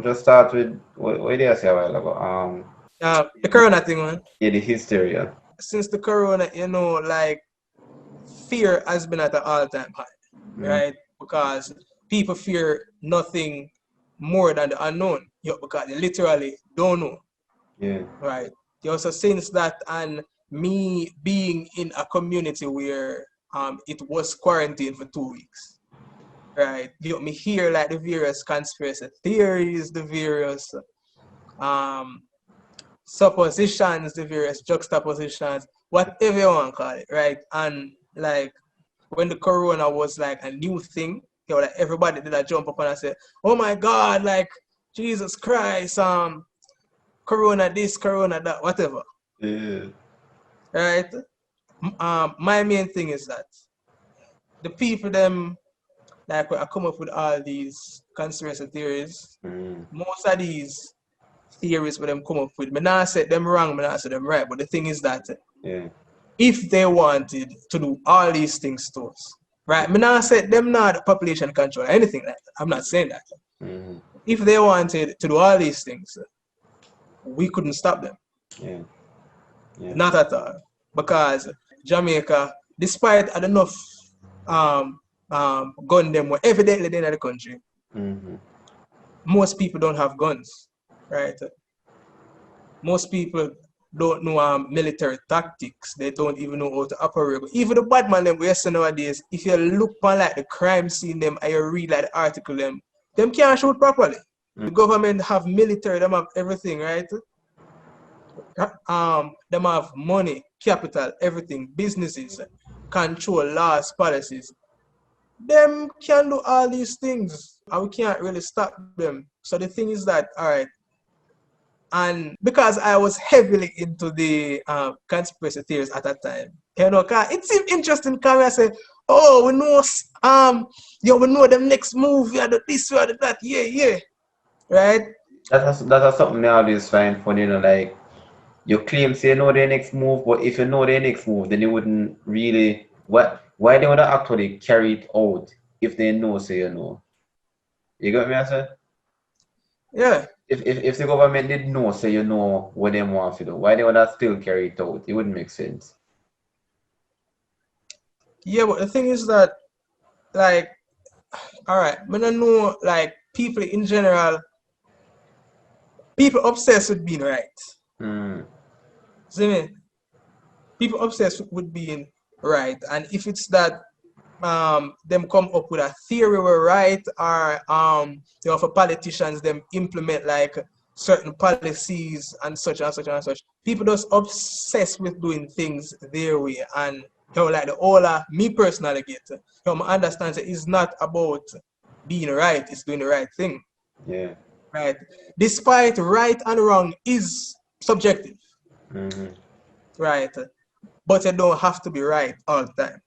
Just start with what did I say a while ago? The corona thing, man. Yeah, the hysteria. Since the corona, like fear has been at an all-time high, Mm, right? Because people fear nothing more than the unknown, because they literally don't know, yeah, right? You also sense that, and me being in a community where it was quarantined for 2 weeks, right? Me hear like the various conspiracy theories, the various um suppositions, the various juxtapositions, whatever you want to call it, right? And like when the corona was like a new thing, like everybody did a jump up and say, "Oh my God, like Jesus Christ, corona this, corona that, whatever," yeah. right? My main thing is that the people them like when I come up with all these conspiracy theories, Mm, most of these theories where them come up with, me not say them wrong, me not say them right, but the thing is that yeah. if they wanted to do all these things to us, right? Me not say them not population control or anything like that. I'm not saying that. Mm, If they wanted to do all these things, we couldn't stop them. yeah. Yeah. Not at all. Because Jamaica, despite enough gun them were evidently in the country, Mm-hmm. most people don't have guns, right? Most people don't know military tactics. They don't even know how to operate. Even the bad man them we see nowadays, if you look on like the crime scene them and you read like the article them can't shoot properly. Mm, The government have military, them have everything, right? Them have money, capital, everything, businesses, control, laws, policies. Them can do all these things and we can't really stop them. So the thing is that, all right, and because I was heavily into the conspiracy theories at that time, it seemed interesting because I said, oh, we know, we know them next move, we are the this, we are the that, yeah, yeah, right? that's something I always find funny, like you claim say you know their next move, but if you know their next move, then you wouldn't really why they would actually carry it out if they know say you know. You got me I say? Yeah, If the government did know say you know what they want to do, why they would have still carry it out? It wouldn't make sense. yeah, but the thing is that, like, all right, when I know, like, people in general, people obsessed with being right. Mm, See me? People obsessed with being right, and if it's that them come up with a theory we're right, or for politicians them implement like certain policies and such and such and such, people just obsessed with doing things their way. And like the whole me personally get, I understand that it's not about being right, it's doing the right thing, yeah. right? Despite right and wrong is subjective, Mm-hmm. right? But you don't have to be right all the time,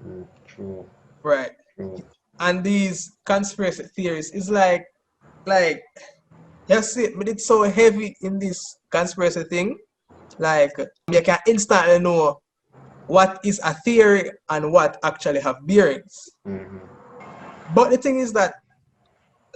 Mm, true. right? True. And these conspiracy theories is like that's it, but it's so heavy in this conspiracy thing. Like you can instantly know what is a theory and what actually have bearings. Mm-hmm. But the thing is that,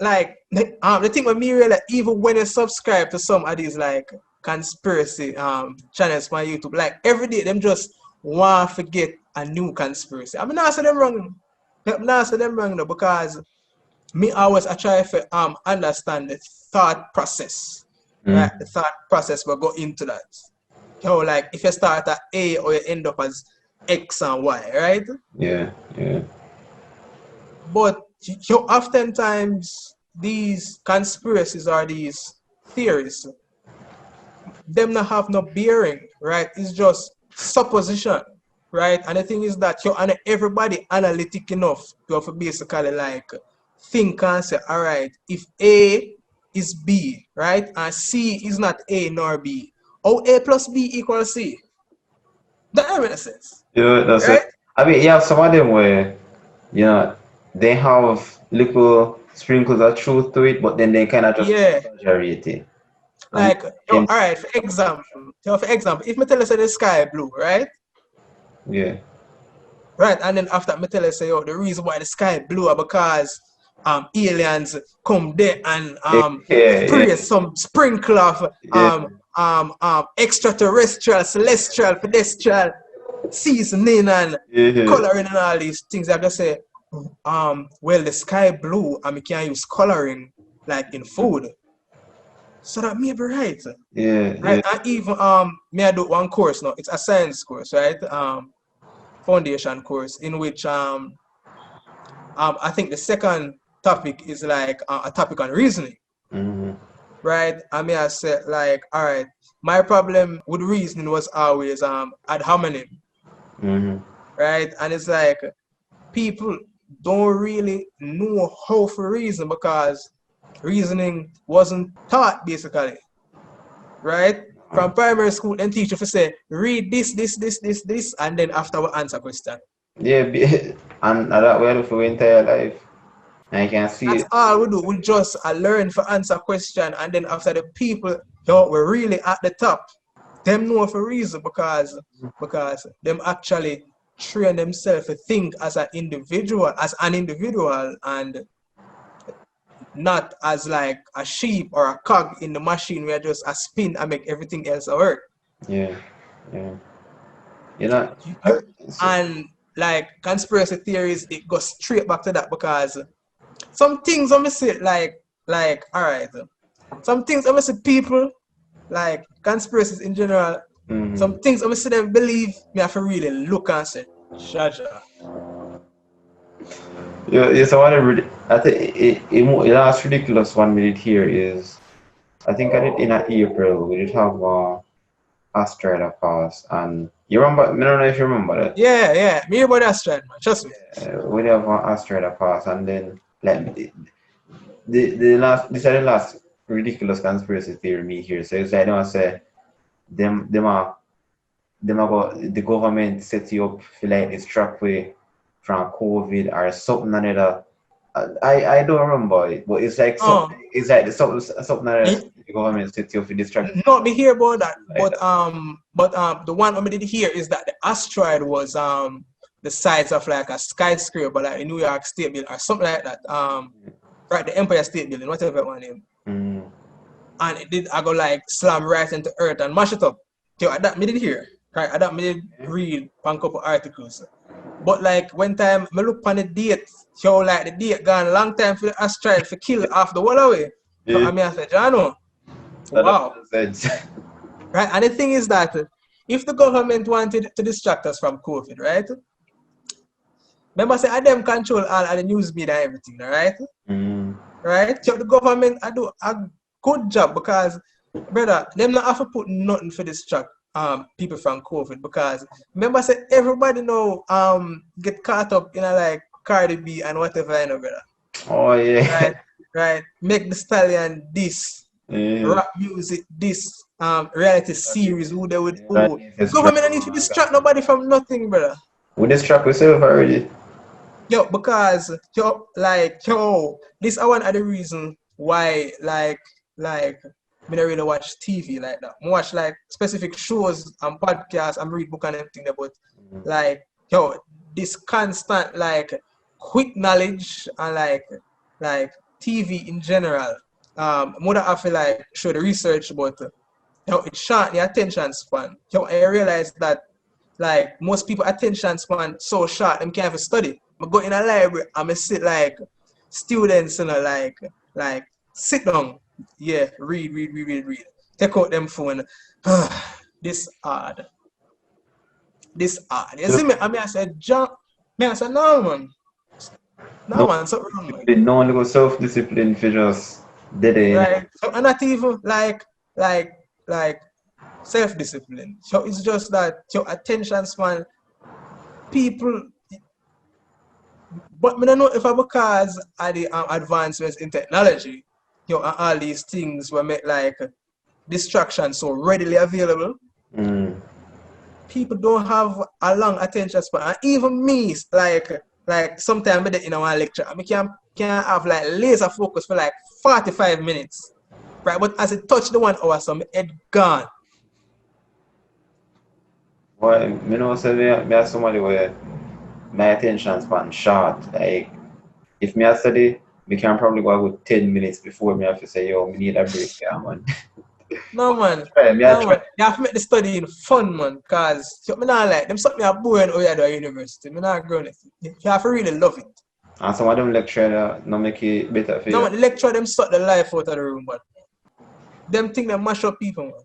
like, the thing with me really, even when you subscribe to some of these like conspiracy channels on YouTube, like every day them just want to get a new conspiracy. I mean, not say them wrong. I'm not say them wrong though, because me always I try to understand the thought process, right? The Mm, thought process will go into that. Like if you start at A or you end up as X and Y, right? yeah, yeah. But oftentimes these conspiracies or these theories, them not have no bearing, right? It's just supposition, right? And the thing is that everybody analytic enough to have to basically like think and say, all right, if A is B, right, and C is not A nor B, oh, A plus B equals C. That makes sense, Yeah, that's it. right? I mean, you have some of them where, you know, they have little sprinkles of truth to it, but then they kind of just Yeah, exaggerate it. And like then, all right. For example, if me tell you say the sky blue, right? yeah, Right, and then after me tell you say, oh, the reason why the sky blue are because aliens come there and Yeah, spray some sprinkle of yeah, extraterrestrial, celestial, pedestrian seasoning and yeah, coloring and all these things. I just say, well, the sky blue and we can use coloring like in food. So that may be right. yeah, Right? yeah. And even may I do one course now. It's a science course, right? Foundation course in which I think the second topic is like a topic on reasoning, Mm-hmm. right? I mean, I said like, all right, my problem with reasoning was always ad hominem, Mm-hmm. right? And it's like people don't really know how to reason because reasoning wasn't taught basically, right? From primary school, then teacher for say, read this, and then after we answer question. Yeah, and that way for your entire life. And you can see That's it. all we do. We just learn to answer question, and then after the people, we're really at the top. Them know for reason because them actually train themselves to think as an individual, and not as like a sheep or a cog in the machine where just a spin and make everything else work. Yeah, yeah. You know, And like conspiracy theories, it goes straight back to that because some things I'm say like all right, some things I'm say people like conspiracies in general. mm-hmm. Some things I'm say them believe me have to really look and say, Shaja. Yeah, so what I really, I think the last ridiculous 1 minute here is, I think I did in April, we did have Astrada pass, and you remember, I don't know if you remember that. Yeah. Me about that strand, man. Trust me. We did have Astrada pass, and then, like, this is the last ridiculous conspiracy theory me here. So it's like, I don't say, them are the government set you up for like this track way from COVID or something another. I don't remember it, but it's like Oh, something. It's like something that me, the government set you up for this track not me hear about that, like that. but the one I did hear is that the asteroid was the size of like a skyscraper, like a New York State building or something like that. Right, the Empire State Building, whatever one name. Mm, And it did I go like slam right into earth and mash it up. So that me did hear. Right, I that me did read on a couple articles. But like when time me look on the date, show like the date gone long time for the asteroid for kill off the wall away. So yeah, I mean I said, Jano, that wow. makes sense. Right? And the thing is that if the government wanted to distract us from COVID, right? Remember say I them control all of the news media and everything, right? Mm, Right? So the government I do a good job because brother, them not have to put nothing for distract people from COVID because remember say everybody know get caught up in a like Cardi B and whatever you know, brother. oh yeah, Right? Right? Make the stallion this yeah. rap music, this reality series, who they would Yeah, that who is the a struggle, government don't need to man. distract nobody from nothing, brother. We distract ourselves already. Yo, because this are one of the reason why like me don't really watch TV like that. I watch like specific shows and podcasts and read book and everything about like this constant like quick knowledge and like TV in general. More than I feel like show the research but it short the attention span. I realized that like most people attention span so short, them can't even study. I go in a library and I sit like students, like sit down, yeah, read. Take out them phone. this hard. This hard. You So, see me? I mean I said jump. I said no man. No no man, something wrong man. discipline, no one go self-discipline for just dead end. Right? So I'm not even like self-discipline. So it's just that your attention span people. But I don't know if I because of the advancements in technology, and all these things were make like distraction so readily available. Mm. People don't have a long attention span. And even me, like sometimes in our lecture, I can have like laser focus for like 45 minutes. Right? But as it touch the 1 hour, so my head gone. Why, me know, say me are somebody where my attention span short. Like, if me a study, we can probably go out with 10 minutes before me have to say, yo, we need a break, yeah, man. No man. Me I No try. man. You have to make the studying fun, man. Cause me not like them something are boring or you do at university. Me not growing it. You have to really love it. And some of them lecture no make it better for No you. man, the lecturer them suck the life out of the room, but them think they mash up people, man.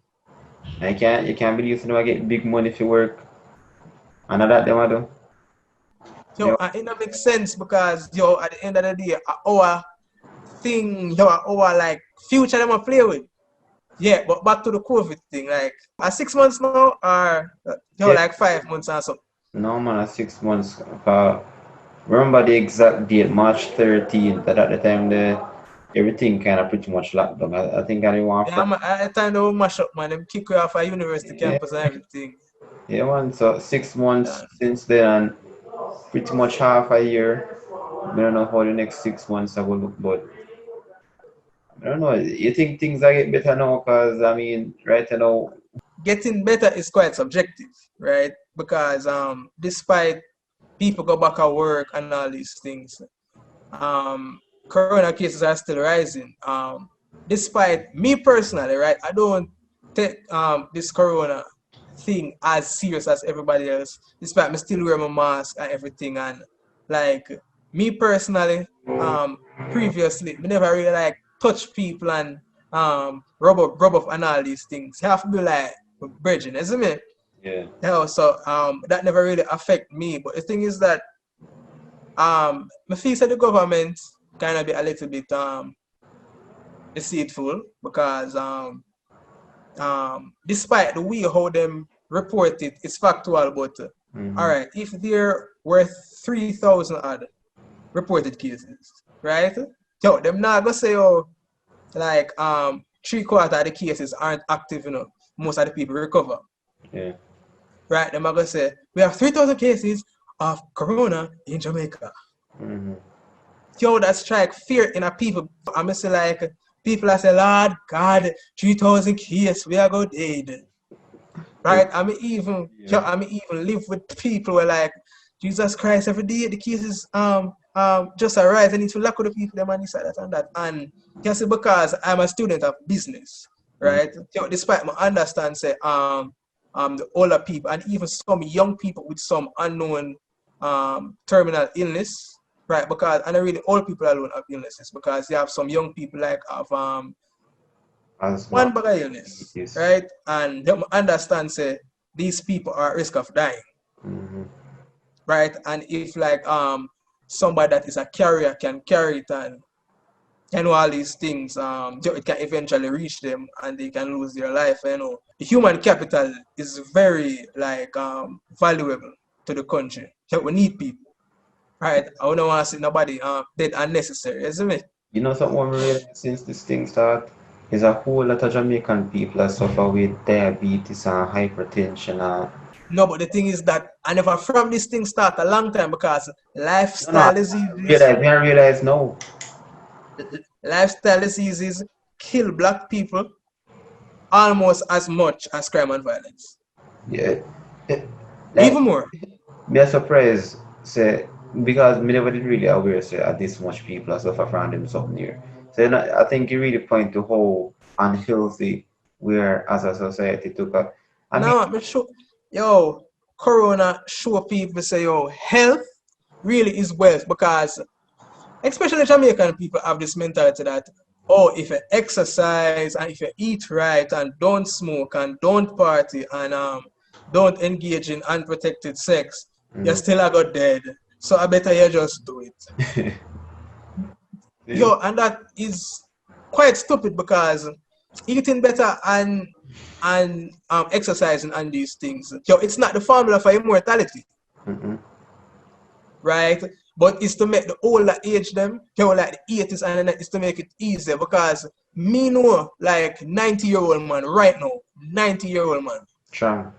And you can't believe you know I get big money for work. And all that them I do. Yo, You and it don't make sense because yo, at the end of the day, our thing, yo, our like future them a play with. Yeah, but back to the COVID thing, like 6 months now or yo, yeah. like 5 months or something. No man, 6 months. Remember the exact date, March 13th, that at the time everything kind of pretty much locked down. I think I want Yeah, man, at the time they will mash up, man. Them kick you off a university yeah, campus and everything. yeah man. So 6 months Yeah. since then and pretty much half a year. I don't know how the next 6 months I will look, but I don't know. You think things are getting better now? Cause I mean, right now, Getting better is quite subjective, right? Because despite people go back at work and all these things, corona cases are still rising. Despite me personally, right, I don't take this corona thing as serious as everybody else. Despite me still wear my mask and everything, and like me personally, previously, me never really like touch people and rub up and all these things. You have to be like bridging, isn't it? yeah, Yeah, so that never really affect me. But the thing is that me feel that the government kind of be a little bit deceitful because despite the way how them report it, it's factual. But all hmm right, if there were 3,000 odd reported cases, right? So them not gonna say oh like 3/4 of the cases aren't active enough. Most of the people recover, yeah, right? Them are gonna say we have 3,000 cases of corona in Jamaica. hmm Yo, that strike fear in a people. I'm say like people are say, Lord God, 3,000 cases, we are go dead. Right? yeah, I mean even live with people who are like, Jesus Christ, every day the cases just arise. I need to lock with the people, them and this and that and that. And just because I'm a student of business, mm, right? Yo, despite my understand say the older people and even some young people with some unknown terminal illness, right? Because and really old people alone have illnesses because you have some young people like have asthma, one bag of illness, diabetes. right? And them understand say these people are at risk of dying, Mm-hmm. right? And if like somebody that is a carrier can carry it and all these things, it can eventually reach them and they can lose their life. You know, the human capital is very like valuable to the country. So we need people, right? I don't want to see nobody dead unnecessary, isn't it? You know something we realized since this thing start is a whole lot of Jamaican people that suffer with diabetes and hypertension and No, but the thing is that I never from this thing start a long time because no, I realize no. lifestyle diseases kill black people almost as much as crime and violence. Yeah. Even Like more. me a surprise say because me never did really aware say this much people are suffer from them something here. So you know, I think you really point to how unhealthy we are as a society I mean Now I'm sure yo, Corona show people say yo, health really is wealth because especially Jamaican people have this mentality that oh, if you exercise and if you eat right and don't smoke and don't party and don't engage in unprotected sex, you mm, still are got dead. So I better you just do it. yeah. Yo, and that is quite stupid because eating better and exercising and these things, yo, it's not the formula for immortality, Mm-mm. right? But it's to make the older age them, yo, like the 80s and the 90s to make it easier because me know like 90-year-old man right now, 90-year-old man, Strong.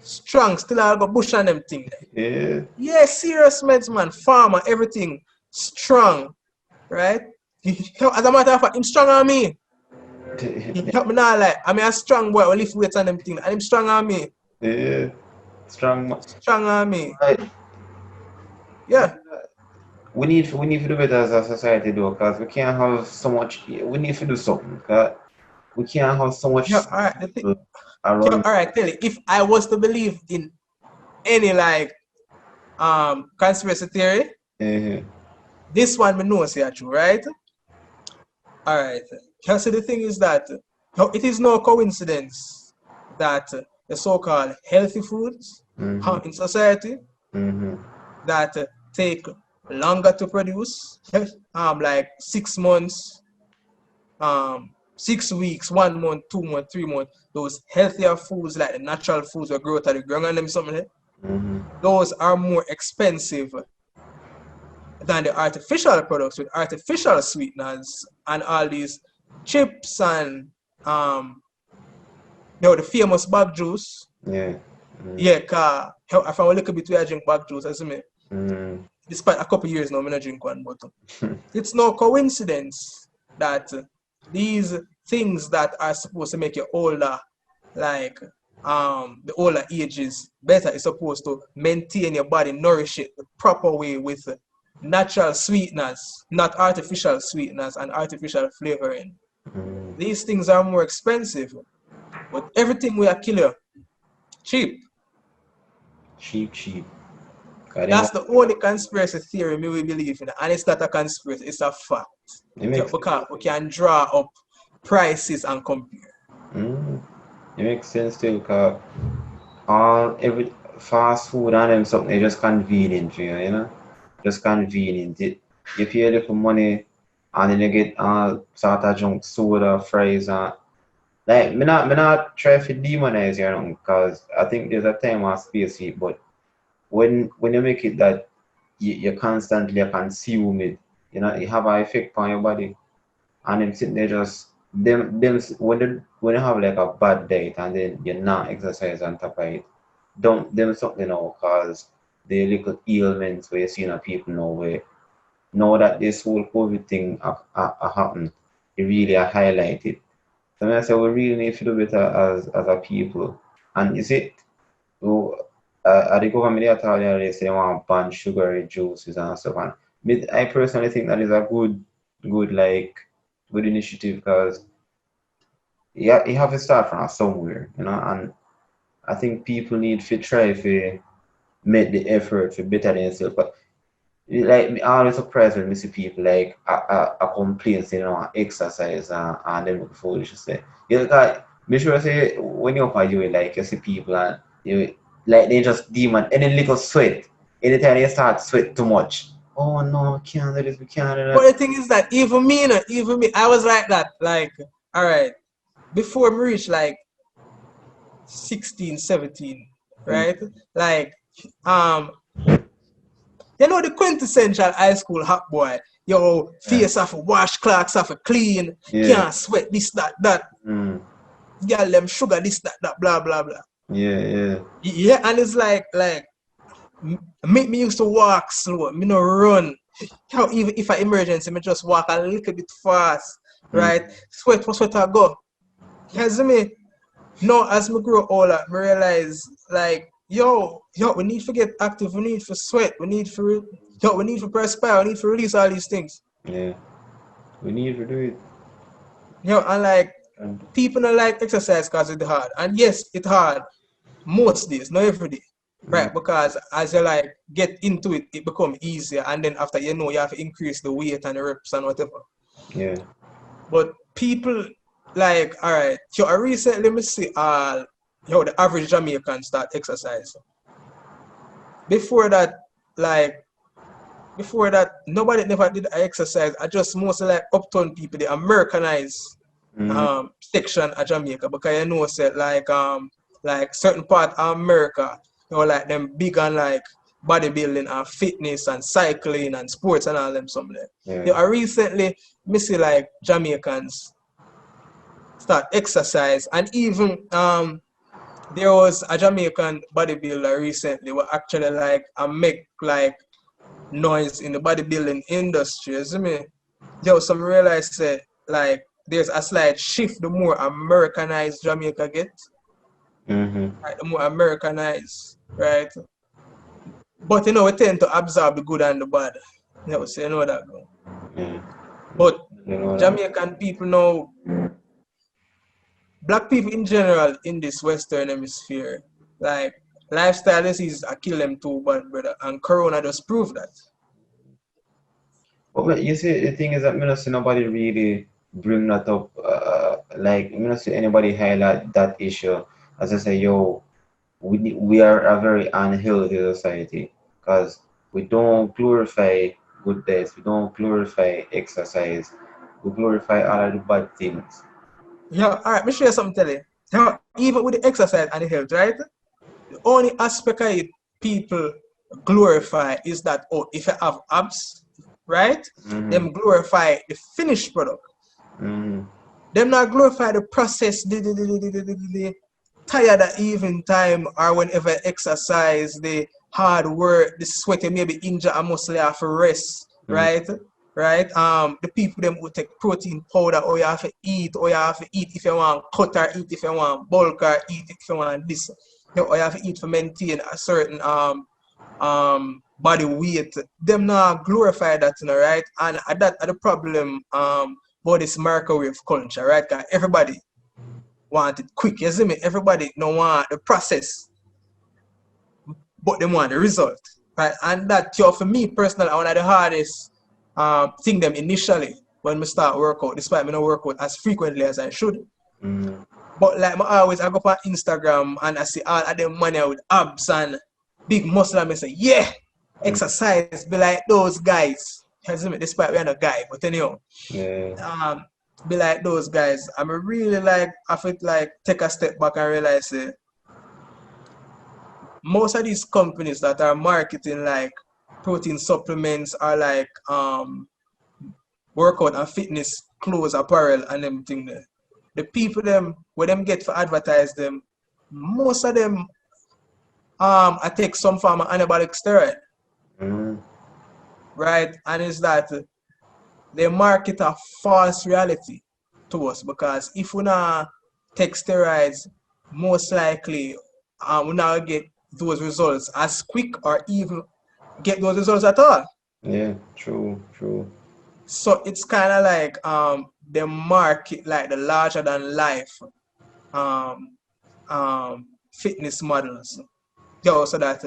strong, still I got bush on them thing. Yeah. Yeah, serious meds man, farmer, everything strong, right? As a matter of fact, him strong on me. He help me now like I mean a strong boy will lift weights and them thing and him strong on me. Yeah. Strong. Strong on me. Right. Yeah. we need to do better as a society though, because we can't have so much. We need to do something. Cause we can't have so Yeah, much all right. people Yeah, around. all right. Tell you, if I was to believe in any like conspiracy theory, Uh, this one me know say true, right? All right. Yeah, so the thing is that it is no coincidence that the so-called healthy foods mm-hmm, in society mm-hmm, that take longer to produce, like 6 months, 6 weeks, 1 month, 2 months, 3 months, those healthier foods like the natural foods that grow out of the ground and them something, mm-hmm. those are more expensive than the artificial products with artificial sweeteners and all these chips and um the famous bag juice. Yeah. Mm-hmm, Yeah, cause if I a little bit where I drink bag juice, as me, mm-hmm. despite a couple years now, I'm not drink one, but it's no coincidence that these things that are supposed to make you older, like the older ages better, is supposed to maintain your body, nourish it the proper way with natural sweeteners, not artificial sweeteners and artificial flavoring. These things are more expensive, but everything we are killing cheap. Cheap, cheap. Cause they That's want, the only conspiracy theory me we believe in, and it's not a conspiracy; it's a fact. it makes Because we can draw up prices and compare. mm, it makes sense too. Cause all every fast food and them something they just convenient for you, you know? Just convenient. You pay a little money and then you get all sort of junk soda, fries and like me not try to demonize you or nothing because I think there's a time and space for it, but when you make it that you constantly consume it, you know, it have an effect on your body and them sitting there just them when you have like a bad diet and then you're not exercise on top of it, don't them something now cause the little ailments where you see people know where know that this whole COVID thing happened, it really highlighted. So I say we really need to do better as a people. And is it so the government they tell you they say they want to ban sugary juices and stuff and I personally think that is a good like good initiative because yeah, you have to start from somewhere, you know, and I think people need to try to make the effort to better themselves. But like me always surprised when I see people like a complain saying, you know, exercise and then look foolish say. You got make sure say when you're up you like you see people and you like they just demon any little sweat. Anytime they start sweat too much. Oh no, we can't do this, we can't do But that. the thing is that even me, I was like that. Like, all right, before me reach like 16, 17, Mm, right? Like, um, the quintessential high school hot boy. Yo, yeah. face off a wash, clocks off a clean, Yeah. can't sweat this, that. Mm, Girl, them sugar this, that, blah, blah, blah. yeah, yeah. Yeah, and it's like, me used to walk slow, me no run. How even if I emergency, me just walk a little bit fast, Mm, right? Sweat I go. You see me? No, as me grow older, me realize like, we need to get active, we need to sweat, we need to perspire, we need to release all these things. yeah. We need to do it. And like And, people don't like exercise because it's hard. And yes, it's hard most days, not every day. mm, Right, because as you like get into it, it become easier, and then after you have to increase the weight and the reps and whatever. yeah. But people like, all right, I recently me see the average Jamaican start exercise. Before that, like nobody never did exercise. I just mostly like uptown people, the Americanized Mm, section of Jamaica, because say like certain part of America, like them big on like bodybuilding and fitness and cycling and sports and all them something. yeah. I recently me see like Jamaicans start exercise, and even there was a Jamaican bodybuilder recently who actually like make like noise in the bodybuilding industry. You see me? Some realize that like there's a slight shift the more Americanized Jamaica gets, Mm-hmm. right? The more Americanized, right? But we tend to absorb the good and the bad. Yeah, so you know that, bro. Yeah. But You know that. Jamaican people know, black people in general in this Western hemisphere, like lifestyle diseases are kill them too bad, brother. And Corona just proved that. But you see, the thing is that me not see nobody really bring that up. Like me not see anybody highlight that issue. As I say, yo, we are a very unhealthy society because we don't glorify good days. We don't glorify exercise. We glorify all of the bad things. Yeah, all right, let me show you something, tell you. Now, even with the exercise and the health, right? The only aspect of it people glorify is that, oh, if you have abs, right? Mm-hmm. Them glorify the finished product. Mm-hmm. Them not glorify the process, tired at even time or whenever exercise, the hard work, the sweat, you maybe injure a muscle, you have to rest, Mm-hmm. right? Right? The people them who take protein powder, or you have to eat, or you have to eat if you want cut or eat if you want bulk or eat if you want this. Or you have to eat to maintain a certain body weight. Them not glorify that, you know, right? And that are the problem about this microwave culture, right? Cause everybody want it quick, you see me? Everybody don't want the process, but they want the result. Right? And that for me personally, one of the hardest thing them initially when we start workout, despite me not work out as frequently as I should. Mm-hmm. But like I go on Instagram and I see all of them money with abs and big muscle and I say, yeah, exercise be like those guys. You see me? Despite we are not guy, but anyhow, Yeah. um, be like those guys. I'm really like I feel like take a step back and realize most of these companies that are marketing like protein supplements are like workout and fitness clothes, apparel and everything there. The people them where them get for advertise them, most of them I take some form of anabolic steroid, Mm-hmm. right? And it's that they market a false reality to us because if we not take steroids, most likely we not get those results as quick or even get those results at all. Yeah. True. True. So it's kind of like the market like the larger than life um, fitness models, so that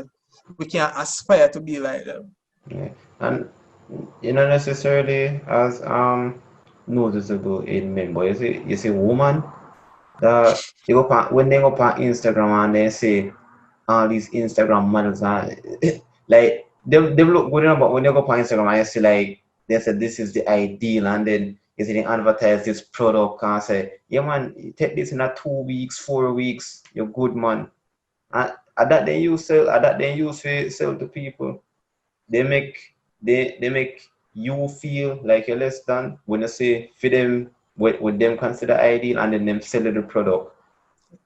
we can aspire to be like them. Yeah. And you not necessarily as noticeable in men, but you see woman that you go on, when they go on Instagram and they say all these Instagram models are like they look good enough, but when they go on Instagram and you see like they said this is the ideal and then you see they advertise this product and say, yeah man, you take this in a 2 weeks, 4 weeks, you're good man. And that they use sell, that they use to sell to people. They make they make you feel like you're less than when you say for them what them consider ideal and then them sell the product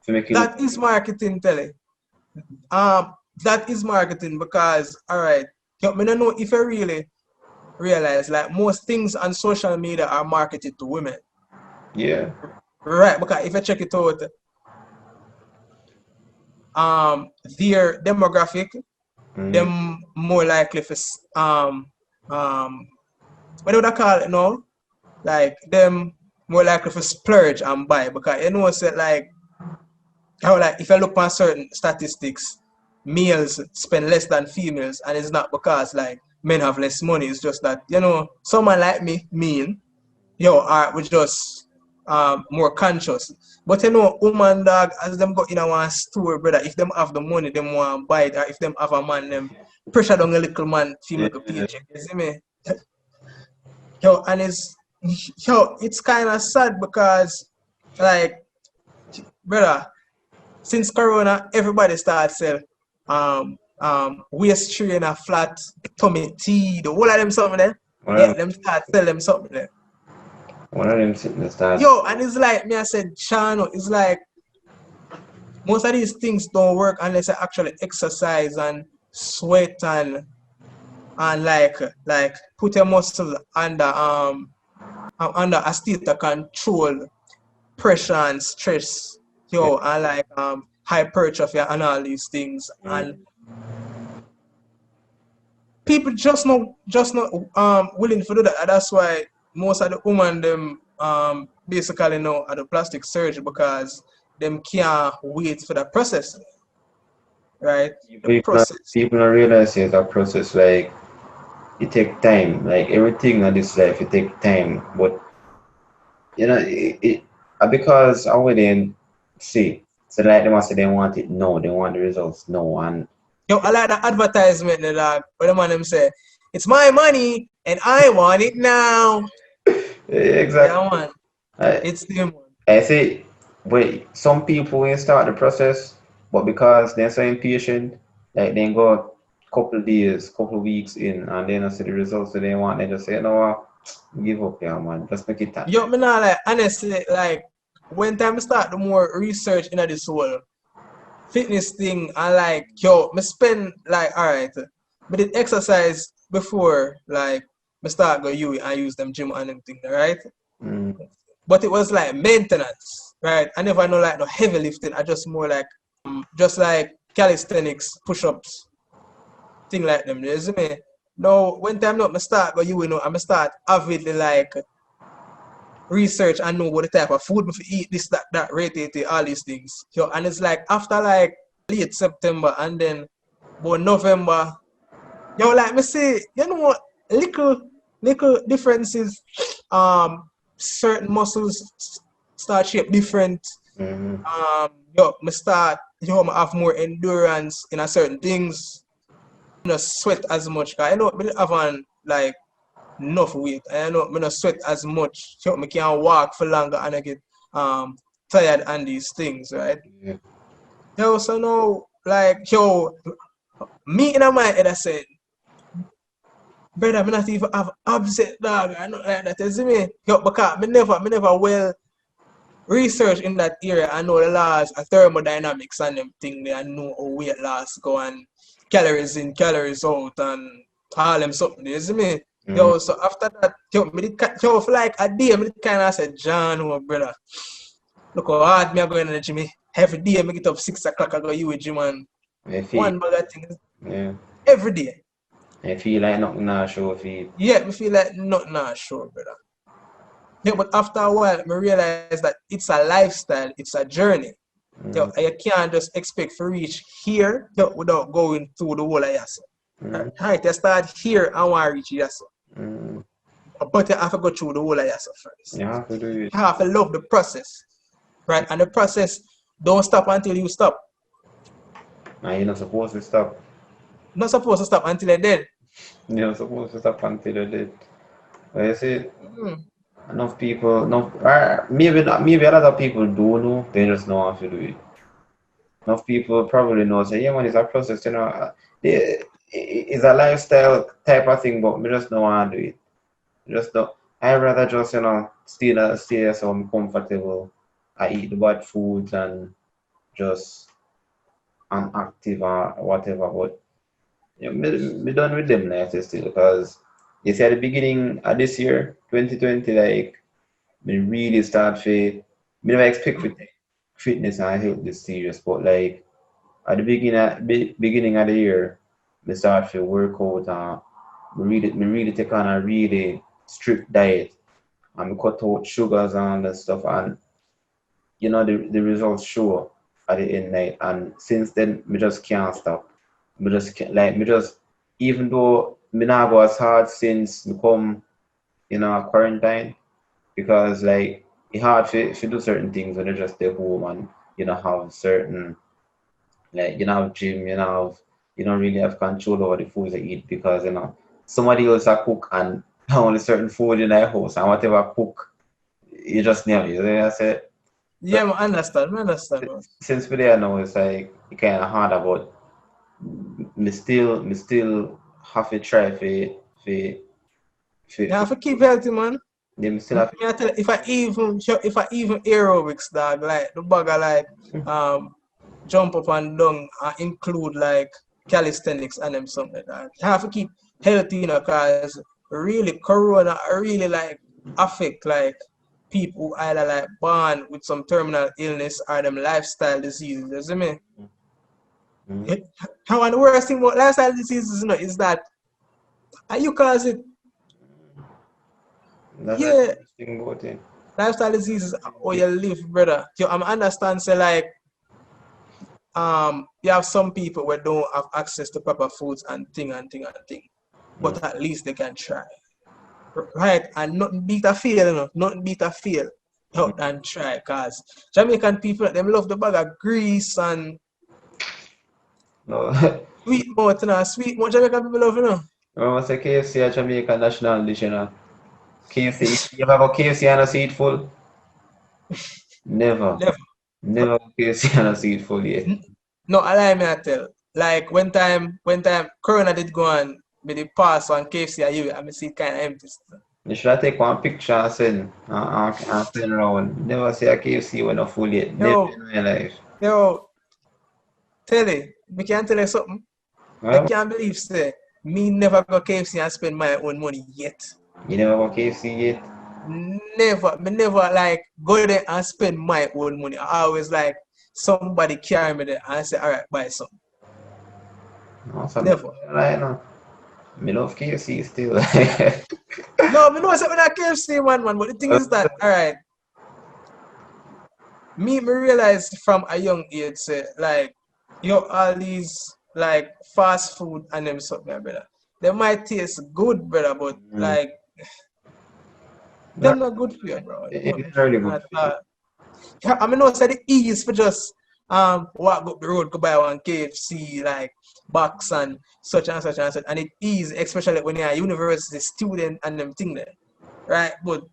to make you look. That is marketing, Tele. Um, that is marketing because, all right, I don't know if I really realize like most things on social media are marketed to women, Yeah. right? Because if I check it out, their demographic, Mm-hmm. them more likely for um, what do I call it now? Like them more likely for splurge and buy because you know, say like how like if I look at certain statistics, males spend less than females, and it's not because like men have less money. It's just that someone like me, mean, are we just more conscious. But woman dog, as them go in a one store, brother, if them have the money, them want to buy it, or if them have a man, them pressure down a little man, feel like a Yeah. paycheck. You see me? And it's kind of sad because like, brother, since Corona, everybody started sell waist trainer, flat tummy tea, the whole of them something there. One Yeah, of them start sell them something there. them sitting the stars. Yo, and it's like me, I said, Chano, it's like most of these things don't work unless I actually exercise and sweat and like put your muscle under a state of control, pressure and stress, Yeah. and like hypertrophy and all these things. Mm. And people just not willing to do that. And that's why most of the women them basically know at the plastic surgery because them can't wait for the process, right? The process. People don't realize it's a process like it take time. Like everything in this life, it take time. But because I wouldn't see. So like they must say they want it no, they want the results no, and Yo, I like the advertisement the dog where the man them say, it's my money and I want it now. exactly. Yeah man. I, It's them one. I say, but some people will start the process, but because they're so impatient, like they go couple days, couple weeks in, and then I see the results that they want, they just say, no, give up, yeah, man, just make it time. Yo, me not like honestly like when time I start the more research into this whole fitness thing and like yo, me spend like alright. But did exercise before like me start go U and use them gym and them thing, right? Mm, But it was like maintenance, right? I never know like no heavy lifting. I just more like just like calisthenics, push-ups, thing like them. You see me? Now when time up, I start go you know, I start avidly like research and know what the type of food me eat, this, that, rate, all these things. Yo, and it's like after like late September and then about November, yo, like me say, you know what, little differences, certain muscles start shape different. mm, Me have more endurance in a certain things. I don't sweat as much. 'Cause I know me have like enough weight. I know me not sweat as much. So me can walk for longer and I get tired and these things, right? yeah. Yo, so now like yo, me in my head I said, brother, me not even have abs dog. I know like that. You see me? Yo, because me never well research in that area. I know the laws of thermodynamics and them thing there. I know how weight loss go and calories in, calories out and all them something. You see me? Mm, Yo, so after that, yo, yo, for like a day, me kind of said, John, oh, brother, look how hard me are going to the gym. Every day, I get up 6 o'clock, I go you with gym and I feel, one bag of things yeah. every day. I feel like nothing now show feet. Yeah, me feel like not sure, brother. Yeah, but after a while, I realized that it's a lifestyle, it's a journey. Yo, Mm, you can't just expect to reach here yo, without going through the whole of Yasa. mm, Right, you start here and want to reach Yasa. mm. But you have to go through the whole of Yasa first. You have to do it. You have to love the process, right? And the process don't stop until you stop. And you're not supposed to stop. Not supposed to stop until you're dead. You're not supposed to stop until you're dead. But you see, Mm. enough people, enough, maybe not, maybe a lot of people do know, they just know how to do it. Enough people probably know, say, yeah, man, it's a process, it's a lifestyle type of thing, but we just don't want to do it. Just don't. I rather just, stay so I'm comfortable. I eat the bad foods and just unactive or whatever, but me done with them now still because you see at the beginning of this year, 2020, like me really start to me never expect to take fitness and health this serious, but like at the beginning of the year, me start to work out and me really take on a really strict diet and me cut out sugars and that stuff and the results show at the end night and since then me just can't stop. Me just can't, like me just even though me not go as hard since me come quarantine because like it's hard to do certain things when you just stay home and have certain like have gym, you don't really have control over the foods you eat because somebody else a cook and only certain food in their house and whatever cook you just never you know what I say. So Yeah, I understand, man. since we're there now it's like it kinda harder but me still have to try You for have to keep healthy, man. them still Me have I tell you, if I even aerobics dog like the bugger like jump up and down and include like calisthenics and them something like that. You have to keep healthy, cause really corona really like affect like people either like born with some terminal illness or them lifestyle diseases. You see me? mm, How and the worst thing about lifestyle diseases, is that And you cause it, That's the yeah, thing about it. lifestyle diseases how you live, brother. You understand, say like you have some people where don't have access to proper foods and thing and thing and thing. Mm. But at least they can try. Right? And nothing beat a fail, you know. Nothing beat a fail. Mm. Out and try, cause Jamaican people them love the bag of grease and No. sweet mouth, you know. Sweet mouth Jamaican people love, you know. Remember say KFC a Jamaican national dish, you know. KFC, you ever go KFC and a seat full? Never. Never. Never go KFC and a seat full yet. No, allow me I tell. Like when time Corona did go on with the pass on KFC and you, I mean see it kind of empty. Still. You should have take one picture and send around. Never see a KFC when a full yet. Never Yo, in my life. yo, tell you, me can tell you something. I Well, can't believe say me never go KFC and spend my own money yet. you never go KFC yet? Me never like go there and spend my own money. I always like somebody carry me there and say, all right, buy some. No, so Never. like, no. Me love KFC still. No, me know something like KFC man, but the thing is that, all right, me realize from a young age, say, like, all these like fast food and them something, brother. They might taste good, brother, but Mm. like No, they're not good for you, bro. They're not good it's for really you good at for you. all. Yeah, I mean, no, say the ease for just walk up the road, go buy one KFC, like box and such and such and such, and it ease, especially when you're a university student and them thing there, right? But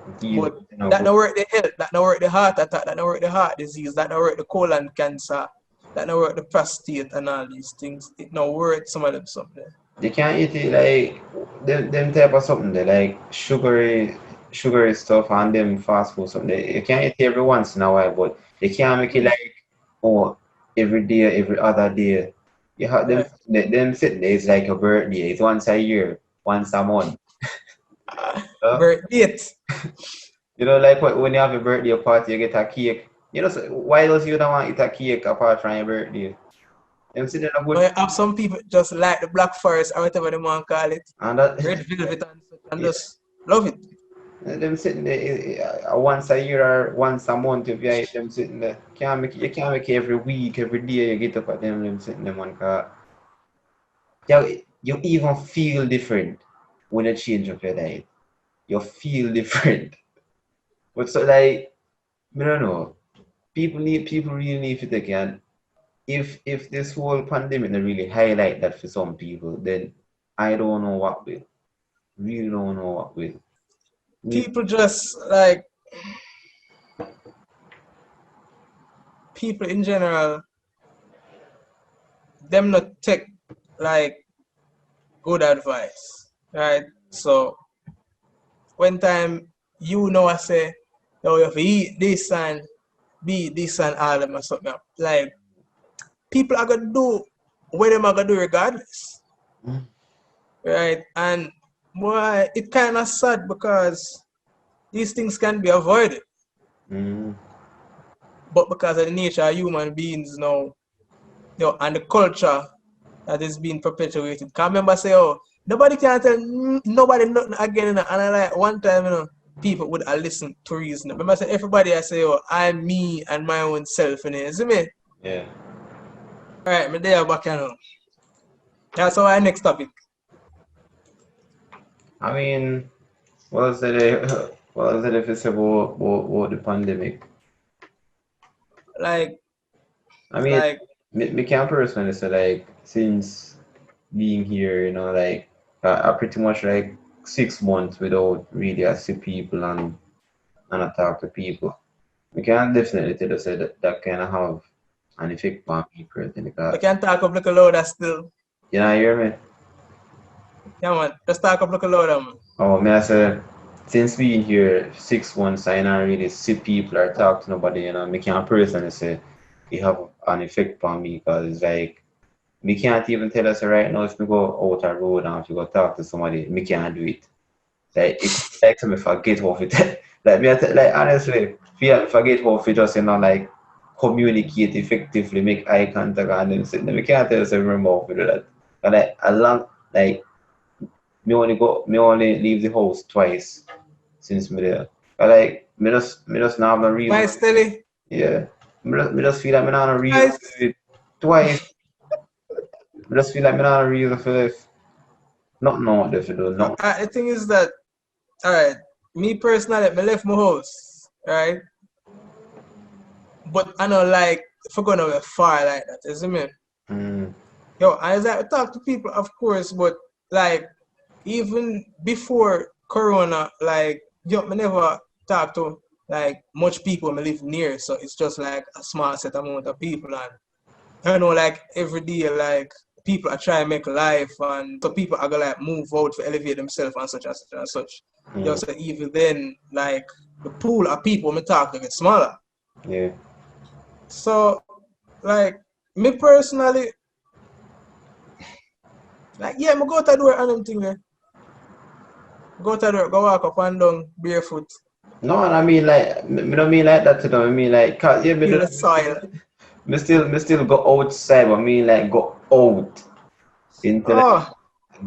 It's easy, but but you know, that good. don't work the health, that don't work the heart attack, that don't work the heart disease, that don't work the colon cancer, that don't work the prostate and all these things. It don't work some of them something. You can't eat it like them type of something they like sugary stuff and them fast food something. You can't eat it every once in a while, but you can't make it like oh every day, every other day. You have them Right. them sitting there, it's like a birthday. It's once a year, once a month. Uh, Birthday. you know, like when you have a birthday party, you get a cake. You know, so why else you don't want to eat a cake apart from your birthday? Them sitting there good But have some people just like the Black Forest or whatever they want to call it, and that red velvet and such, and yeah. just love it. Them sitting there once a year or once a month if you eat them sitting there. You can't make it every week, every day you get up at them sitting there man cause you even feel different when you change up your diet. You feel different. But so like I don't know. People really need to take and if this whole pandemic don't really highlight that for some people, then I don't know what will. Really don't know what will. Need People just like people in general, them not take like good advice, right? So when time you know I say, oh, you have to eat this and be this and all them or something, like people are gonna do what them are gonna do regardless, right? And boy, it kind of sad because these things can be avoided, mm, but because of the nature of human beings now, and the culture that is being perpetuated. Can't remember say, oh, nobody can tell nobody nothing again. And I like one time, people would listen to reason. Remember say everybody I say, oh, I'm me and my own self, you see me? yeah. All right, me there back, That's our next topic. I mean, what was it? What was it if it's about the pandemic? Like, I mean, like, me can personally say like since being here, you know, like I pretty much like 6 months without really I see people and I talk to people. We can definitely tell us that kind of have an effect on me personally we because can talk up like a louder still. you know, hear me? Yeah, man, just talk up like a louder, man. Oh, me I say since being here 6 months, I not really see people or talk to nobody, you know, me can personally say it have an effect on me because it's like me can't even tell us right now if we go out a road and if you go talk to somebody, me can't do it. Like it like to me forget how it like me like honestly feel forget how to just like communicate effectively, make eye contact and then sit there. Me can't tell us remember how to do that. But like a long like me only leave the house twice since me there. But like me just not have no reason. Twice daily. Yeah. Me just feel like me not have no reason Twice. for it. Twice. Me just feel like me not have no reason for it. Nothing out there to do, nothing. The thing is that, all right, me personally, I left my house, right? But I know, like, if I'm going to be far like that, you see me? Mm. Yo, I was like, talk to people, of course, but like, even before Corona, like, yo, I never talk to like much people I live near, so it's just like a small set amount of people, and I know, like, every day, like, people are trying to make life, and so people are gonna like move out to elevate themselves and such and such and such. Yo, Mm. so even then, like, the pool of people me talk to get smaller. Yeah. So, like, me personally, like, yeah, I go to the door and them thing there. Go to the door, go walk up and down barefoot, No, and I mean like me don't mean like that to them. I mean like 'cause, yeah, feel the soil. me still go outside, but I mean like go out into Oh,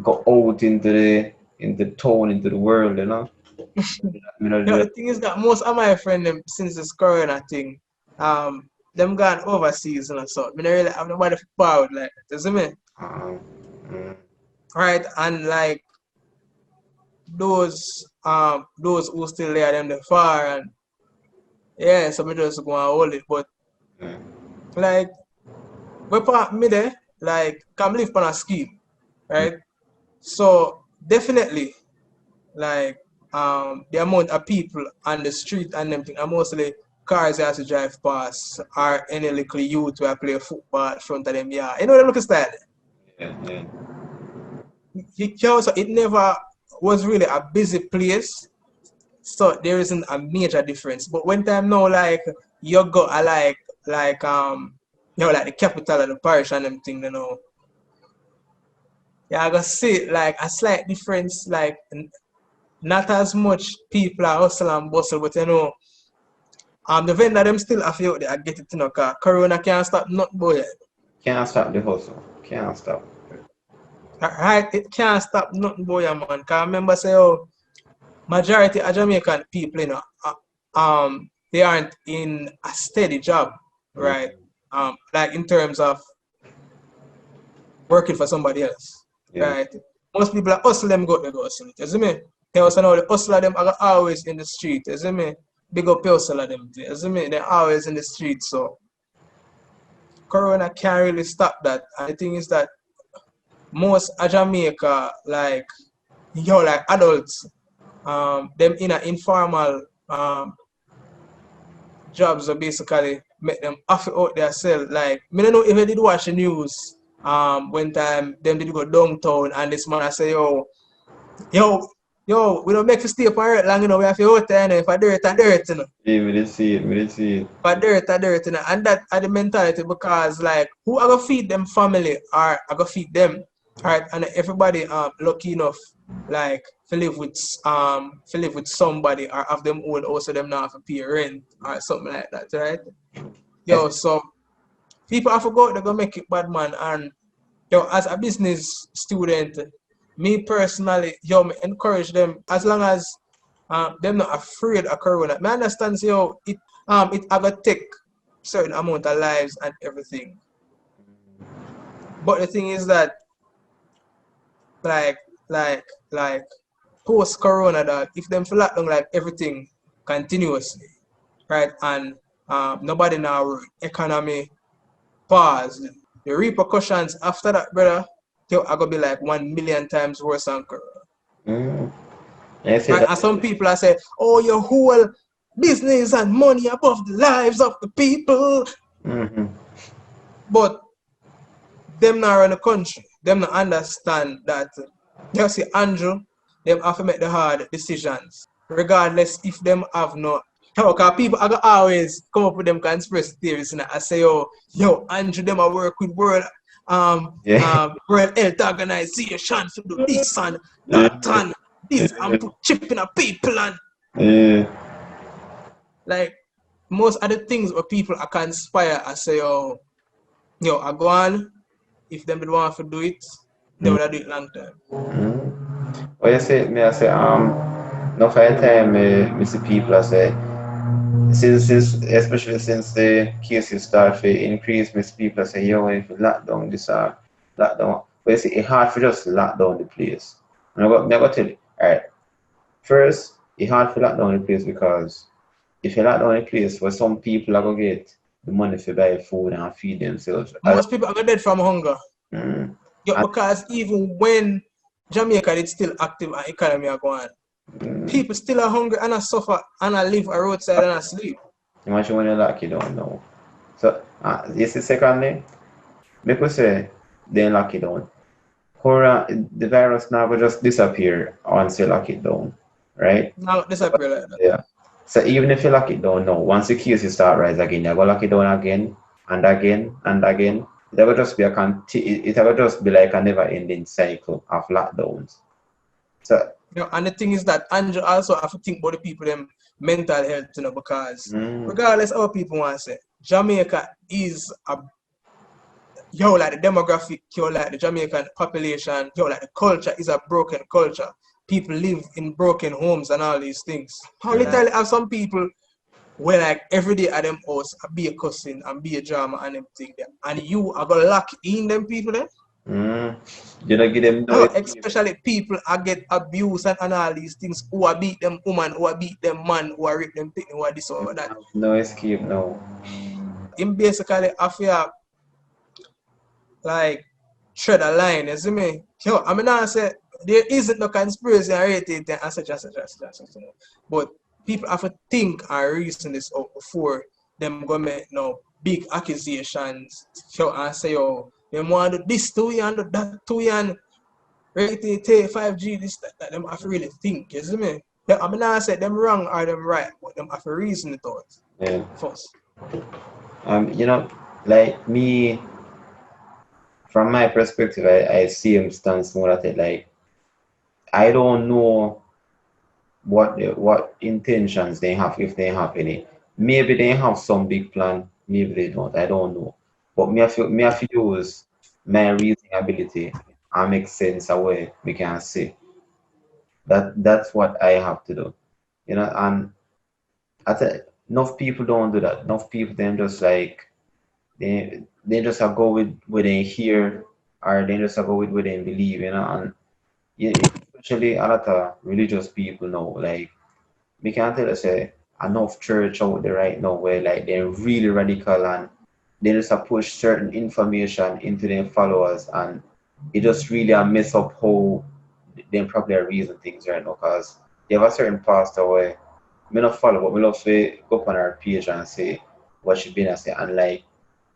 go out into the town, into the world, you know. Me not yo, do the thing is that most of my friends, them, since this Corona thing, them gone overseas and so. Me not really have nobody proud like that, you see me? um, mm, Right, and like those who still there them the far, and yeah, so me just go and hold it. But mm, like we part me there, like come live on a scheme, mm, right? So definitely like the amount of people on the street and them thing are mostly cars that have to drive past or any little youth who play football in front of them, yeah. You know the look style. yeah, yeah, So it never was really a busy place. So there isn't a major difference. But when time now, like you go like like the capital of the parish and them thing, yeah, I gotta see like a slight difference, like not as much people are hustle and bustle, but the vendor them still have you out there get it, cause Corona can't stop nothing boy. can't stop the hustle. Can't stop. Right, it can't stop nothing boy, man. Cause I remember say, oh, majority of Jamaican people, they aren't in a steady job, Mm, right? Like in terms of working for somebody else, yeah, right? Most people are hustle them go to go hustle. You see me? They also know the hustler them are always in the street. You see me? Big up hustler them. You see me? They're always in the street. So Corona can't really stop that. And the thing is that most of Jamaica, like like adults, them in a informal jobs are basically make them off out their sell. Like me don't know if you did watch the news when time them did go downtown and this man I say, yo, we don't make you stay up on earth long, we have to out there, if I dirt and dirt, yeah, we did see it. We did see it. For dirt and dirt, and that are the mentality because like who are gonna feed them family or are gonna feed them, right? And everybody lucky enough like to live with somebody or have them own also them not have to pay rent or something like that, right? Yes. Yo, so people I forgot they're gonna make it bad man, and yo, as a business student, me personally, me encourage them as long as them not afraid of corona. Me understand say, it I gonna take certain amount of lives and everything. But the thing is that like like like post corona that if them feel lockdown like everything continuously, right? And nobody now economy pause. The repercussions after that, brother, are gonna be like 1 million times worse than corona. Mm. I said Right? that. And some people are saying, oh, your whole business and money above the lives of the people. Mm-hmm. But them not run the country. Them not understand that you see Andrew, them have to make the hard decisions. Regardless if them have no because people are gonna always come up with them conspiracy theories and I say, Andrew, them I work with Yeah. World Health Organization to do this and Yeah. that and this and put chip in a people and Yeah. like most of the things where people are conspire I say, I go on if them don't want to do it, they would have do it long time. Well, you say, me I say, no for a time, me see people I say, since especially since the cases start to increase, me see people I say, yo, if you lock down this lock down, but you see, it's hard for just lock down the place. And I got tell you, alright, first, it's hard for lock down the place because if you lock down the place, where some people are gonna get the money to buy food and feed themselves. Most people are gonna dead from hunger. Mm, Yeah, and, because even when Jamaica is still active and economy are going, mm, people still are hungry and I suffer and I live a roadside and I sleep. imagine when you lock it down now. So, you see, secondly, make we say they lock it down. Corona, the virus now will just disappear once you lock it down, right? Now disappear like that. Yeah. So even if you lock it down now, once the cases start rise again, you're gonna lock it down again and again and again. It will just be it will just be like a never-ending cycle of lockdowns. So, You know, and the thing is that Andrew also have to think about the people them mental health, you know, because mm, regardless of what people want to say, Jamaica is a yo like the demographic, yo like the Jamaican population, yo like the culture is a broken culture. People live in broken homes and all these things. How literally have some people where like every day at them house be a cussing and be a drama and everything there. And you are gonna lock in them people there? mm, you know, give them no Oh, escape. especially people I get abused and all these things who are beat them woman, who are beat them man, who are rape them thing, who are this or that. No escape now. Him basically I feel like tread a line, you see me? Yo, I mean I say there isn't no conspiracy rated and such and such and such and such. But people have to think and reason this out before them go make no big accusations. Yo, and say yo, them want to do this to you and do that to you and rated 5G, this that them have to really think, you see me? Yeah, I mean I say them wrong or them right, but them have to reason it out Yeah. first. You know, like me, from my perspective, I see him stance more at it like I don't know what intentions they have if they have any. Maybe they have some big plan, maybe they don't. I don't know. But me I feel use my reasoning ability and make sense of where we can see. That's what I have to do. You know, and I think enough people don't do that. Enough people then just like they just have go with what they hear or they just have go with what they believe, you know, and yeah, especially a lot of religious people know, like we can't tell us enough church out there right now where like they're really radical and they just have push certain information into their followers and it just really mess up how they probably are reason things right now because you have a certain pastor where me not follow but we love to go up on our page and say what she been and say and like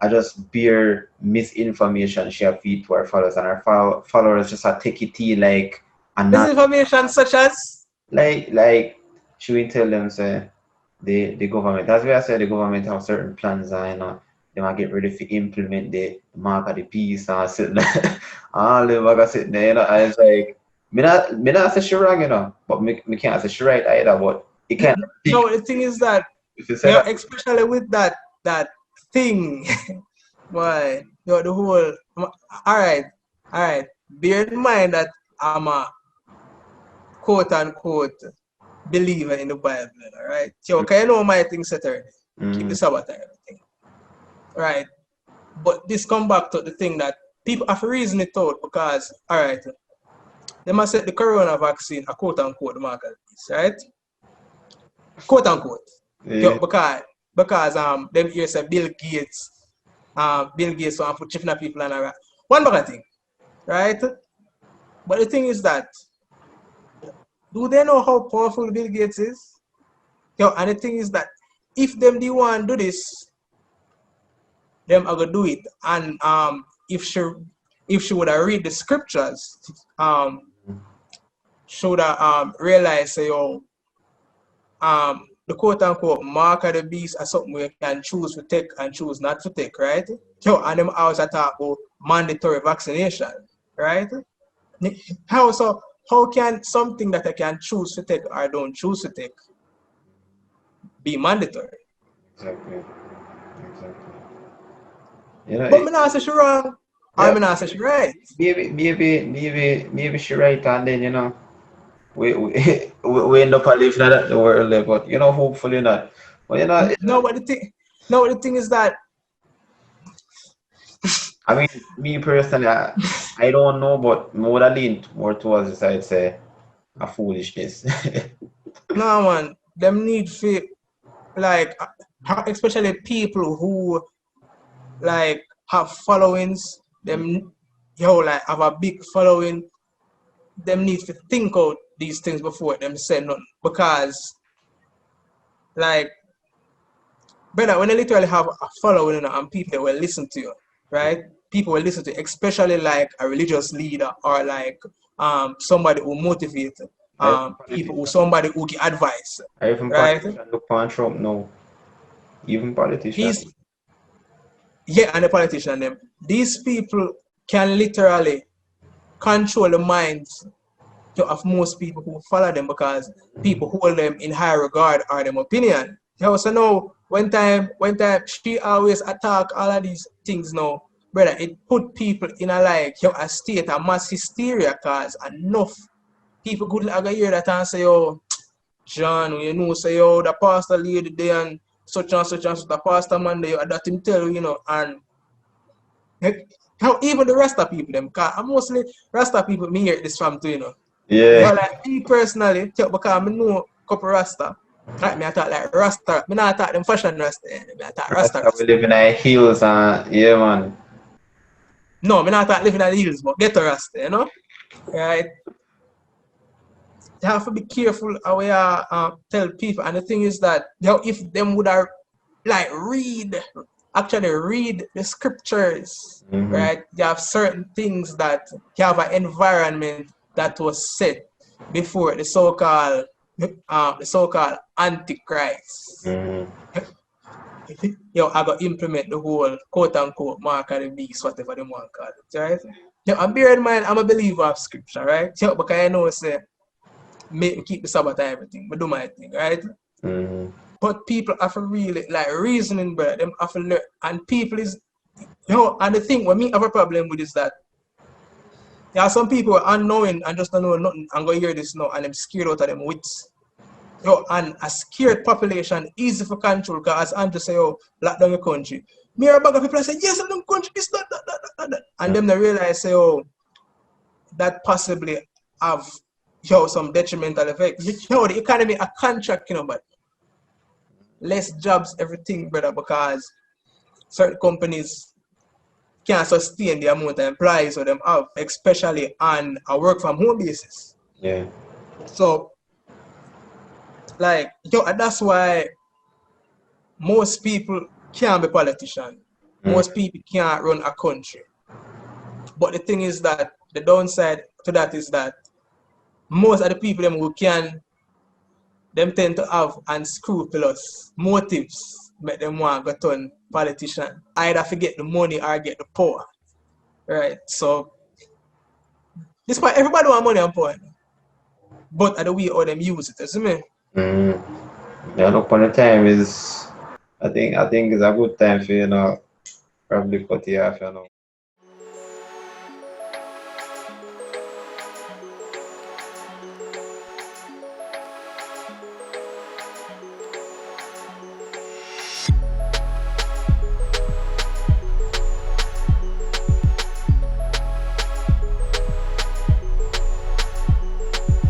I just bear misinformation she have feed to our followers and our followers just take it in like and not Misinformation such as like should we tell them say the government that's why I say the government have certain plans and you know they might get ready to implement the mark of the peace and sit there all the bag sitting there you know and it's like me not say she wrong you know but me can't say she right either but it kind of no, the thing is that if you you say know, that especially with that thing, why you know, the whole all right. Bear in mind that I'm a quote unquote believer in the Bible, all right? So can you know my thing Saturday? Keep the mm, Sabbath and everything. Right. But this come back to the thing that people have to reason it out because all right, they must set the corona vaccine a quote unquote market, right? Quote unquote. yeah, Yo, because them here say Bill Gates want to put chief people and all right. One bag of thing, right? But the thing is that do they know how powerful Bill Gates is? Yo, and the thing is that if them the one do this, them are gonna do it. And if she would have read the scriptures, she would have realized say, yo, the quote unquote mark of the beast are something we can choose to take and choose not to take, right? So, and them always talk about mandatory vaccination, right? How can something that I can choose to take or don't choose to take be mandatory? exactly exactly you know But me not say she wrong. I Yeah, mean, I say she right. maybe she right, and then we we end up a living at the world there, but hopefully not. But No, but the thing, no, the thing is that I mean, me personally, I don't know, but I would have leaned more towards this, I'd say, a foolishness. no man, them need for like especially people who like have followings, them like have a big following, them need to think out these things before them say none. Because like brother, when you literally have a following and people that will listen to you, right? People will listen to you, especially like a religious leader or like somebody who motivate I people who politician, somebody who give advice, I even right? politician look on Trump now. Even politician. These yeah, and the politician them. These people can literally control the minds of most people who follow them because people hold them in high regard or them opinion. You know, so now when time she always attack all of these things now, brother, it put people in a like a state of mass hysteria cause enough people couldn't ever hear that and say, oh, John, say, oh, the pastor lady there and such and such, the pastor man there, that him tell you, and how even the rest of people them, cause mostly Rasta people me hear this from too, Yeah. like me personally, because I know a couple Rasta. Like me I talk like Rasta. Me not talk them fashion Rasta. Me I talk Rasta Rasta we Rasta. live in our hills and yeah man. No, me not talk living in the hills, but get a Rasta. Right? You have to be careful how we tell people. And the thing is that if them would have like actually read the scriptures, Mm-hmm. right? You have certain things that you have an environment that was set before the so-called antichrist. Mm-hmm. I got implement the whole quote unquote mark of the beast, whatever they want to call it, right? And bear in mind, I'm a believer of scripture, right? Because I know say make me keep the Sabbath and everything, but do my thing, right? Mm-hmm. But people have to really like reasoning, but them have to learn. And people is, and the thing what me have a problem with is that there are some people who are unknowing and just don't know nothing and go hear this now and them scared out of them wits. And a scared population easy for control because as Andrew say, lock down your country. Me hear a bag of people say, yes, lock down country, this, that. And them they realize say, that possibly have some detrimental effect. The economy a contract, but less jobs, everything, brother, because certain companies can't sustain the amount of employees or them have, especially on a work from home basis. Yeah. So, like, that's why most people can't be politicians. Mm. Most people can't run a country. But the thing is that the downside to that is that most of the people them who can, them tend to have unscrupulous motives, make them want to turn politician. Either forget the money or get the power. Right? So, despite everybody want money and power, but at the way how them use it, you see me? Mm. Yeah, look on the time is I think it's a good time for probably cut it off,